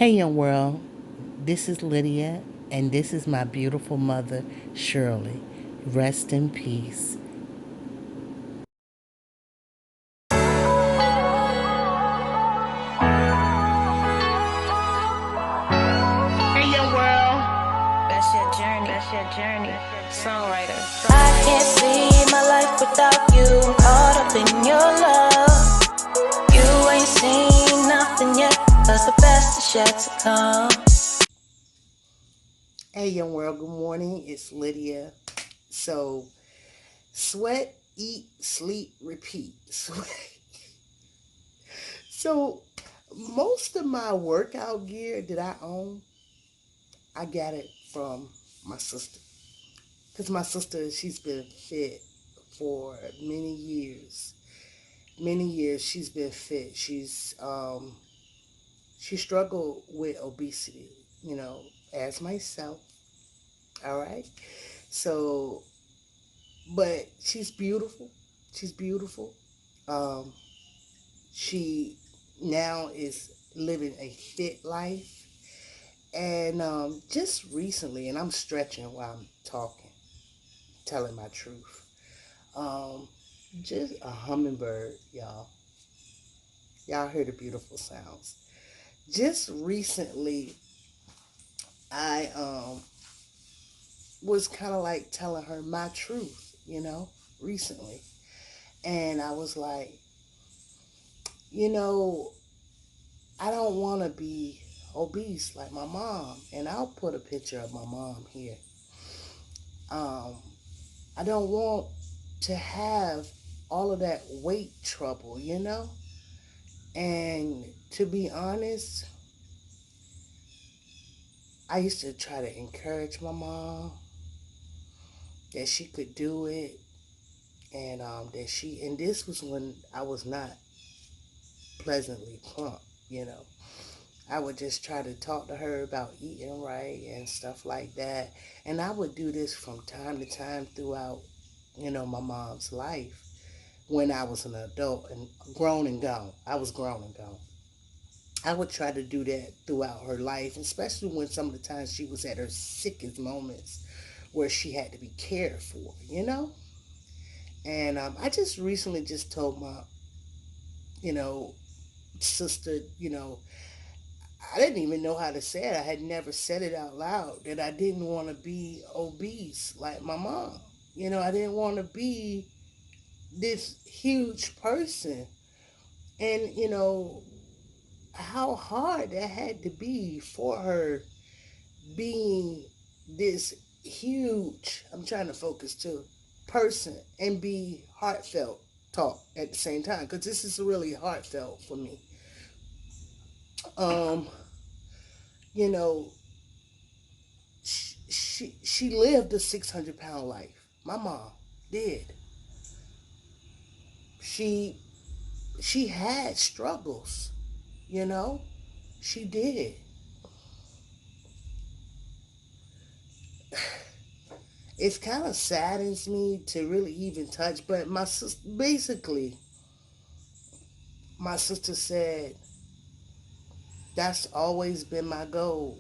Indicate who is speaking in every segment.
Speaker 1: Hey, young world. This is Lydia, and this is my beautiful mother, Shirley. Rest in peace. Hey, young world.
Speaker 2: That's your journey. That's your journey. Songwriter. I can't see my life without you. Caught up in your love. You ain't seen nothing yet, 'cause the best is yet to come.
Speaker 1: Hey, young world. Good morning. It's Lydia. So, sweat, eat, sleep, repeat. So, most of my workout gear that I own, I got it from my sister. Because my sister, she's been fit for many years. Many years she's been fit. She struggled with obesity, as myself. All right. So, but she's beautiful. She's beautiful. Um, she now is living a fit life. And just recently, and I'm stretching while I'm talking, telling my truth. Um, just a hummingbird, y'all. Y'all hear the beautiful sounds. Just recently, I was kind of like telling her my truth, recently. And I was like, you know, I don't want to be obese like my mom. And I'll put a picture of my mom here. Um, I don't want to have all of that weight trouble. And to be honest, I used to try to encourage my mom that she could do it, and and this was when I was not pleasantly plump. you know. I would just try to talk to her about eating right and stuff like that. And I would do this from time to time throughout, my mom's life when I was an adult and grown and gone. I was grown and gone. I would try to do that throughout her life, especially when some of the times she was at her sickest moments where she had to be cared for. And I just recently just told my, you know, sister, I didn't even know how to say it. I had never said it out loud that I didn't want to be obese like my mom. I didn't want to be this huge person. And, how hard that had to be for her being this huge, I'm trying to focus too, person and be heartfelt talk at the same time because this is really heartfelt for me. Um, you know, she lived a 600-pound life. My mom did. She she had struggles, you know. She did. It kind of saddens me to really even touch, but my sister basically, my sister said that's always been my goal,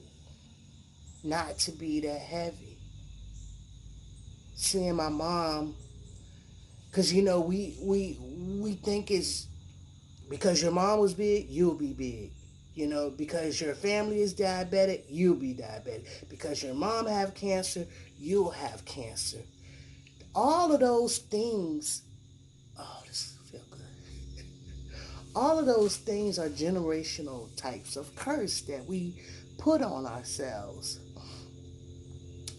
Speaker 1: not to be that heavy. Seeing my mom, because we think it's because your mom was big, you'll be big. Because your family is diabetic, you'll be diabetic. Because your mom have cancer, you'll have cancer. All of those things, oh, this feel good. All of those things are generational types of curse that we put on ourselves.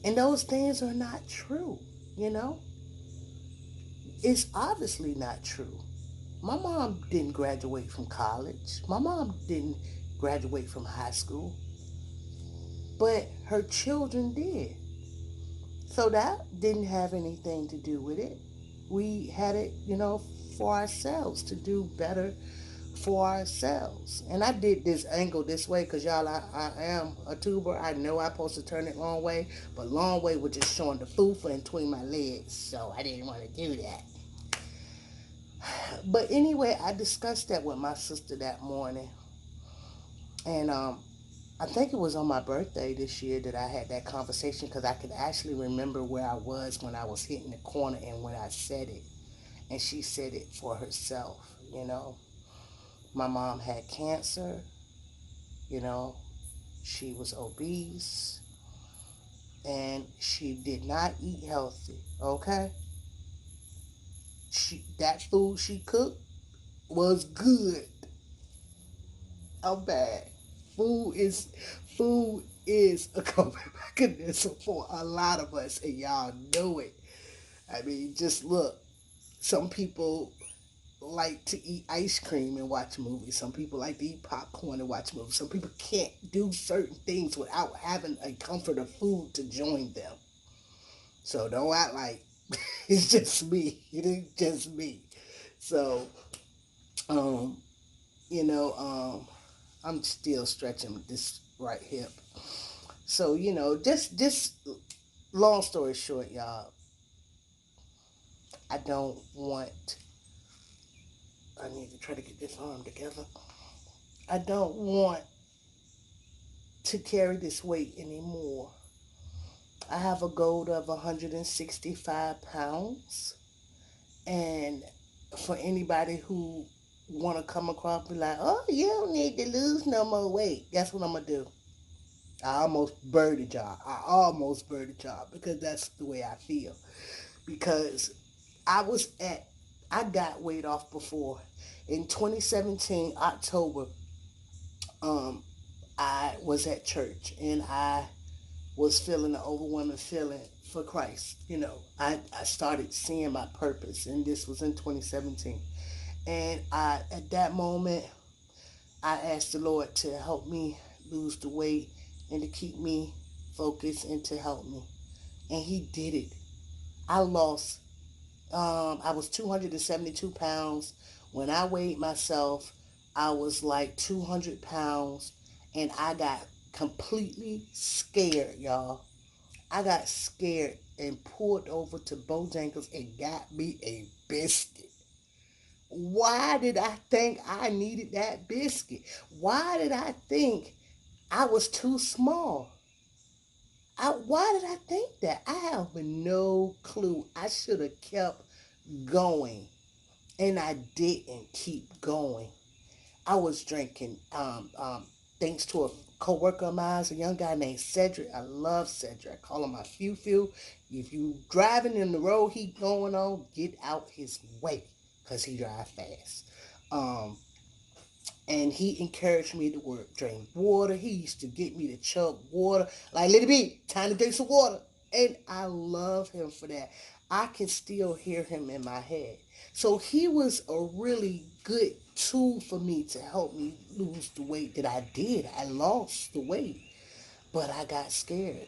Speaker 1: And those things are not true, you know? It's obviously not true. My mom didn't graduate from college. My mom didn't graduate from high school. But her children did. So that didn't have anything to do with it. We had it, for ourselves to do better for ourselves. And I did this angle this way because y'all, I am a tuber. I know I'm supposed to turn it long way, but long way was just showing the fufa in between my legs. So I didn't want to do that. But anyway, I discussed that with my sister that morning. And I think it was on my birthday this year that I had that conversation because I could actually remember where I was when I was hitting the corner and when I said it. And she said it for herself, you know. My mom had cancer, you know. She was obese and she did not eat healthy, okay? That food she cooked was good. I'm bad. Food is food is a coping mechanism for a lot of us, and y'all know it. I mean, just look. Some people like to eat ice cream and watch movies. Some people like to eat popcorn and watch movies. Some people can't do certain things without having a comfort of food to join them. So don't act like it's just me. It ain't just me. So, um, you know, I'm still stretching this right hip. So, just long story short, y'all, I don't want, I need to try to get this arm together. I don't want to carry this weight anymore. I have a goal of 165 pounds. And for anybody who want to come across be like, oh, you don't need to lose no more weight. Guess what I'm going to do? I almost buried y'all. I almost buried y'all because that's the way I feel. Because I was at, I got weight off before. In 2017, October, um, I was at church and I was feeling the overwhelming feeling for Christ. I started seeing my purpose, and this was in 2017. And at that moment, I asked the Lord to help me lose the weight and to keep me focused and to help me. And He did it. I lost, I was 272 pounds. When I weighed myself, I was like 200 pounds. And I got completely scared, y'all. I got scared and pulled over to Bojangles and got me a biscuit. Why did I think I needed that biscuit? Why did I think I was too small? Why did I think that? I have no clue. I should have kept going, and I didn't keep going. I was drinking, thanks to a coworker of mine, a young guy named Cedric. I love Cedric. I call him my few few. If you driving in the road he going on, get out his way, cause he drive fast. Um, and he encouraged me to drink water. He used to get me to chug water. Like, let it be, time to drink some water. And I love him for that. I can still hear him in my head. So he was a really good tool for me to help me lose the weight that I did. I lost the weight, but I got scared.